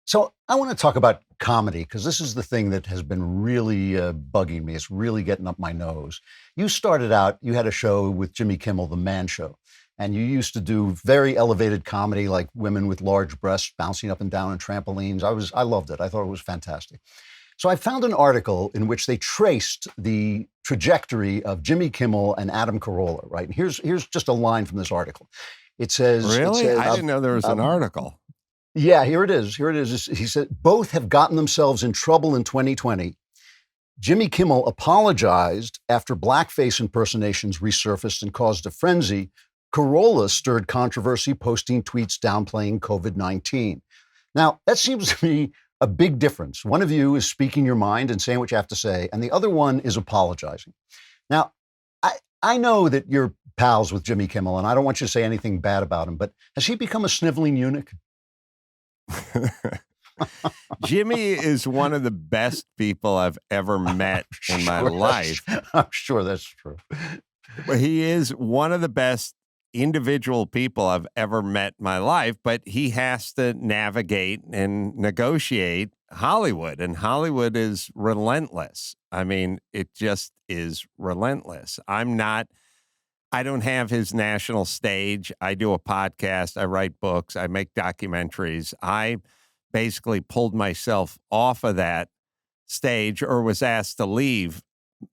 So I want to talk about comedy because this is the thing that has been really bugging me. It's really getting up my nose. You started out, you had a show with Jimmy Kimmel, The Man Show, and you used to do very elevated comedy like women with large breasts bouncing up and down on trampolines. I loved it. I thought it was fantastic. So I found an article in which they traced the trajectory of Jimmy Kimmel and Adam Carolla, right? And here's just a line from this article. Really? I didn't know there was an article. Yeah, here it is. He said, both have gotten themselves in trouble in 2020. Jimmy Kimmel apologized after blackface impersonations resurfaced and caused a frenzy. Carolla stirred controversy, posting tweets downplaying COVID-19. Now, that seems to me a big difference. One of you is speaking your mind and saying what you have to say, and the other one is apologizing. Now, I know that you're pals with Jimmy Kimmel, and I don't want you to say anything bad about him, but has he become a sniveling eunuch? Jimmy is one of the best people I've ever met in my life. I'm sure that's true. But he is one of the best individual people I've ever met in my life, but he has to navigate and negotiate Hollywood, and Hollywood is relentless. I mean, it just is relentless. I don't have his national stage. I do a podcast. I write books. I make documentaries. I basically pulled myself off of that stage or was asked to leave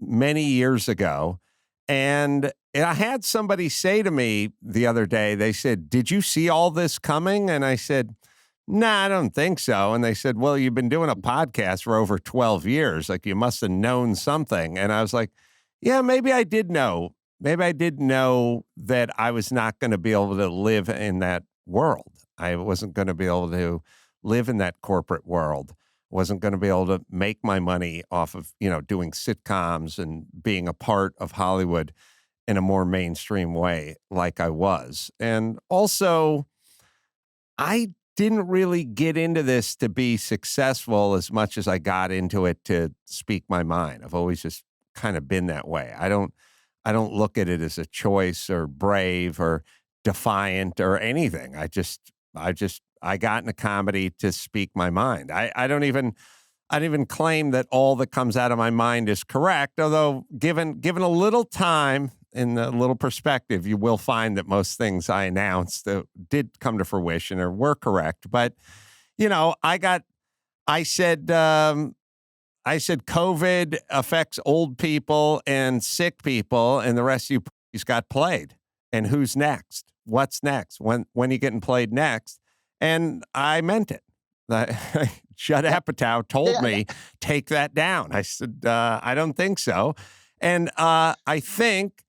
many years ago. And I had somebody say to me the other day, they said, "Did you see all this coming?" And I said, "Nah, I don't think so." And they said, "Well, you've been doing a podcast for over 12 years. Like, you must have known something." And I was like, yeah, maybe I did know. Maybe I did know that I was not going to be able to live in that world. I wasn't going to be able to live in that corporate world. Wasn't going to be able to make my money off of, doing sitcoms and being a part of Hollywood in a more mainstream way like I was. And also, I didn't really get into this to be successful as much as I got into it to speak my mind. I've always just kind of been that way. I don't look at it as a choice or brave or defiant or anything. I got into comedy to speak my mind. I don't even claim that all that comes out of my mind is correct. Although given a little time and a little perspective, you will find that most things I announced did come to fruition or were correct. But I said COVID affects old people and sick people, and the rest of you got played. And who's next? What's next? When are you getting played next? And I meant it. Judd Apatow told me, take that down. I said, I don't think so. And I think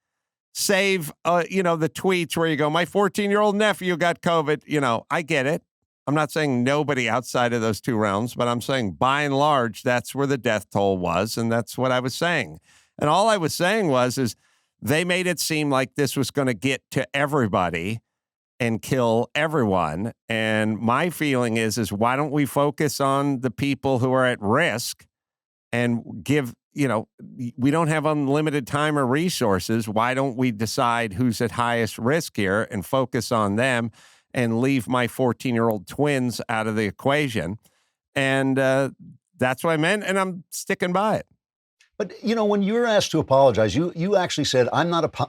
save, the tweets where you go, my 14-year-old nephew got COVID. I get it. I'm not saying nobody outside of those two realms, but I'm saying by and large, that's where the death toll was. And that's what I was saying. And all I was saying is they made it seem like this was going to get to everybody and kill everyone. And my feeling is why don't we focus on the people who are at risk and give, we don't have unlimited time or resources. Why don't we decide who's at highest risk here and focus on them and leave my 14-year-old twins out of the equation? And that's what I meant, and I'm sticking by it. But, when you were asked to apologize, you actually said,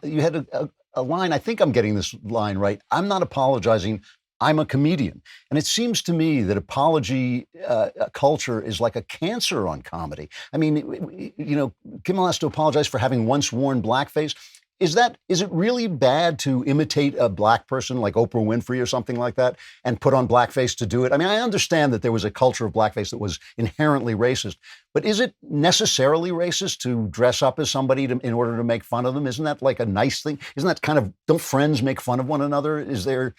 you had a line, I think I'm getting this line right, I'm not apologizing, I'm a comedian. And it seems to me that apology culture is like a cancer on comedy. I mean, Kimmel has to apologize for having once worn blackface. Is it really bad to imitate a black person like Oprah Winfrey or something like that and put on blackface to do it? I mean, I understand that there was a culture of blackface that was inherently racist, but is it necessarily racist to dress up as somebody in order to make fun of them? Isn't that like a nice thing? Isn't that kind of, don't friends make fun of one another? Is there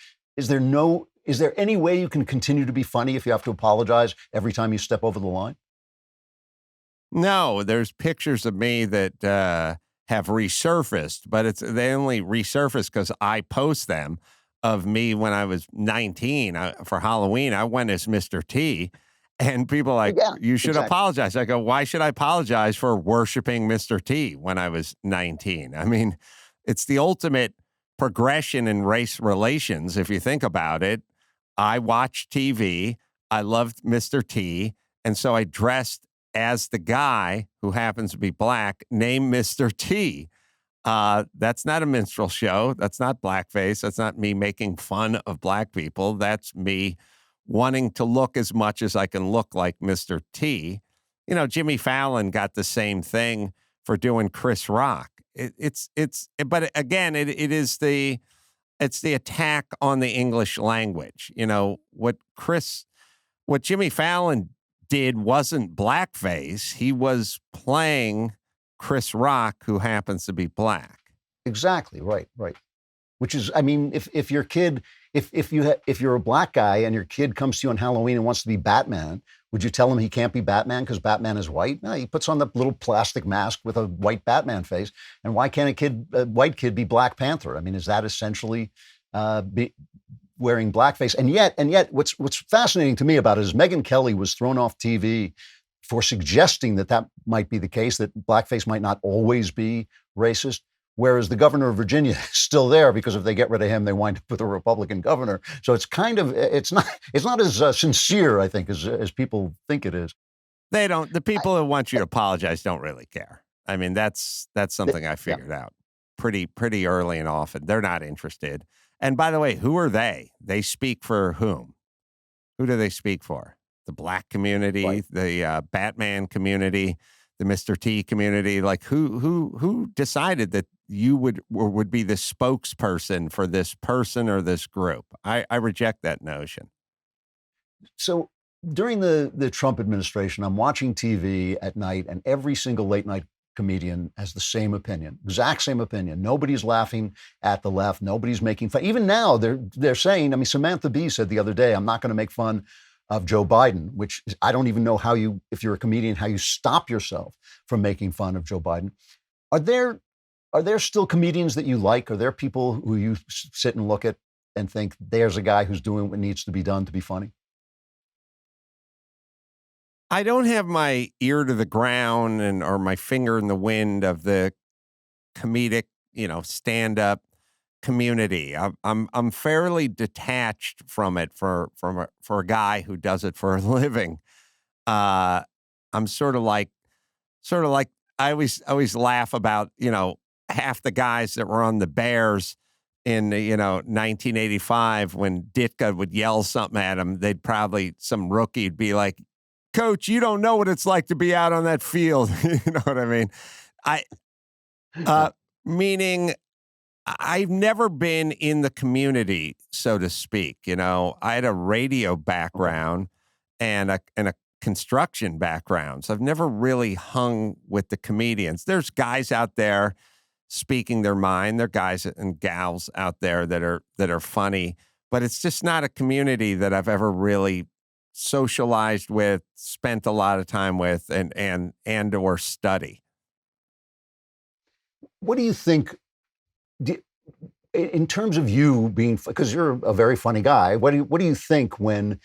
any way you can continue to be funny if you have to apologize every time you step over the line? No, there's pictures of me that, have resurfaced, but they only resurfaced because I post them of me when I was 19 for Halloween. I went as Mr. T, and people are like, you should apologize. I go, why should I apologize for worshiping Mr. T when I was 19? I mean, it's the ultimate progression in race relations. If you think about it, I watch TV. I loved Mr. T. And so I dressed as the guy who happens to be black named Mr. T. That's not a minstrel show. That's not blackface. That's not me making fun of black people. That's me wanting to look as much as I can look like Mr. T. You know, Jimmy Fallon got the same thing for doing Chris Rock. But again, it's the attack on the English language. You know, what Jimmy Fallon did wasn't blackface. He was playing Chris Rock, who happens to be black. Exactly. Right. Right. Which is, I mean, if your kid, if you're a black guy and your kid comes to you on Halloween and wants to be Batman, would you tell him he can't be Batman because Batman is white? No, he puts on the little plastic mask with a white Batman face. And why can't a white kid be Black Panther? I mean, is that essentially wearing blackface? And yet, what's fascinating to me about it is Megyn Kelly was thrown off TV for suggesting that might be the case, that blackface might not always be racist. Whereas the governor of Virginia is still there because if they get rid of him, they wind up with a Republican governor. So it's not as sincere, I think, as people think it is. They don't. The people who want you to apologize don't really care. I mean, that's something I figured out pretty early and often. They're not interested. And by the way, who are they? They speak for whom? Who do they speak for? The black community, right. The Batman community, the Mr. T community. Like who decided that you would be the spokesperson for this person or this group? I reject that notion. So during the Trump administration, I'm watching TV at night, and every single late night comedian has the same opinion, exact same opinion. Nobody's laughing at the left. Nobody's making fun. Even now, they're saying. I mean, Samantha Bee said the other day, "I'm not going to make fun of Joe Biden," which is, I don't even know how if you're a comedian, how you stop yourself from making fun of Joe Biden. Are there still comedians that you like? Are there people who you sit and look at and think, there's a guy who's doing what needs to be done to be funny? I don't have my ear to the ground or my finger in the wind of the comedic, stand-up community. I'm fairly detached from it for a guy who does it for a living. I'm sort of like I always laugh about, half the guys that were on the Bears in 1985 when Ditka would yell something at him, some rookie'd be like, "Coach, you don't know what it's like to be out on that field." You know what I mean? Meaning I've never been in the community, so to speak. I had a radio background and a construction background. So I've never really hung with the comedians. There's guys out there speaking their mind. There are guys and gals out there that are funny, but it's just not a community that I've ever really socialized with, spent a lot of time with, and or study. What do you think, in terms of you being, because you're a very funny guy, what do you think when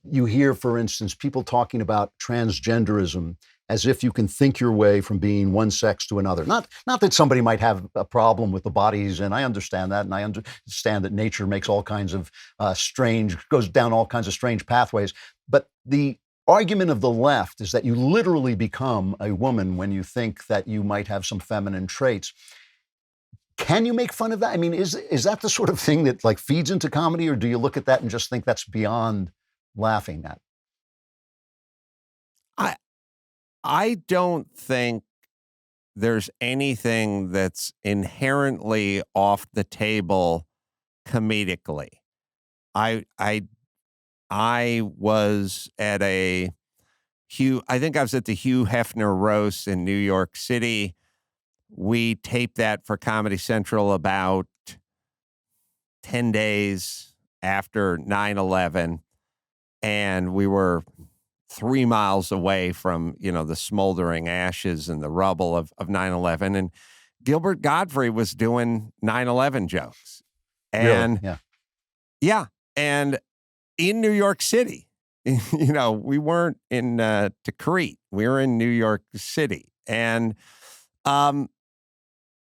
you hear, for instance, people talking about transgenderism as if you can think your way from being one sex to another? Not that somebody might have a problem with the bodies, and I understand that, and I understand that nature makes all kinds of goes down all kinds of strange pathways. But the argument of the left is that you literally become a woman when you think that you might have some feminine traits. Can you make fun of that? I mean, is that the sort of thing that like feeds into comedy, or do you look at that and just think that's beyond laughing at? I don't think there's anything that's inherently off the table comedically. I was at I think I was at the Hugh Hefner roast in New York City. We taped that for Comedy Central about 10 days after 9/11, and we were 3 miles away from, the smoldering ashes and the rubble of 9/11. And Gilbert Gottfried was doing 9/11 jokes. And really? yeah. And in New York City, we weren't in Tikrit. We were in New York City. And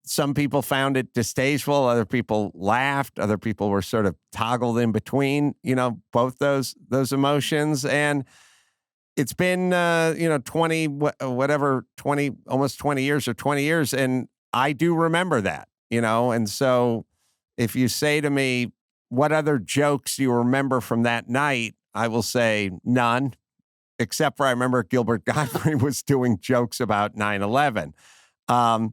some people found it distasteful. Other people laughed. Other people were sort of toggled in between, both those emotions. And it's been, 20, almost 20 years or 20 years. And I do remember that, and so if you say to me, what other jokes do you remember from that night? I will say none, except for I remember Gilbert Gottfried was doing jokes about 9/11. I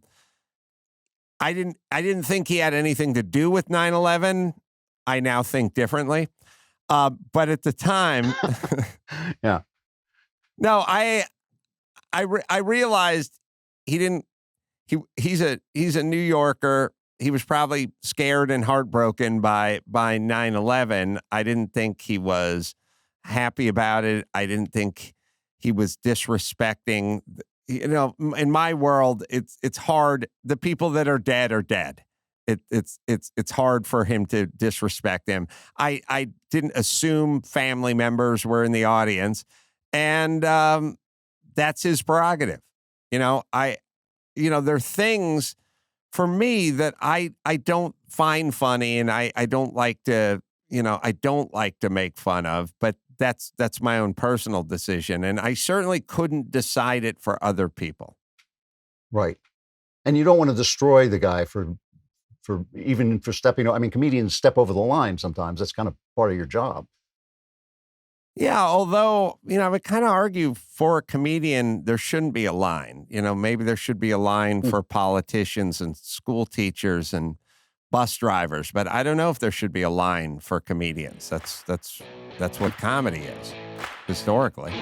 didn't think he had anything to do with 9/11. I now think differently. But at the time, Yeah. no, I realized he didn't. He's a New Yorker. He was probably scared and heartbroken by 9/11. I didn't think he was happy about it. I didn't think he was disrespecting. In my world, it's hard. The people that are dead are dead. It's hard for him to disrespect them. I didn't assume family members were in the audience, and that's his prerogative. There are things for me that I don't find funny, and I don't like to make fun of, but that's my own personal decision, and I certainly couldn't decide it for other people. Right. And you don't want to destroy the guy for stepping. I mean, comedians step over the line sometimes. That's kind of part of your job. Yeah, although, I would kind of argue for a comedian, there shouldn't be a line. Maybe there should be a line for politicians and school teachers and bus drivers, but I don't know if there should be a line for comedians. That's what comedy is, historically.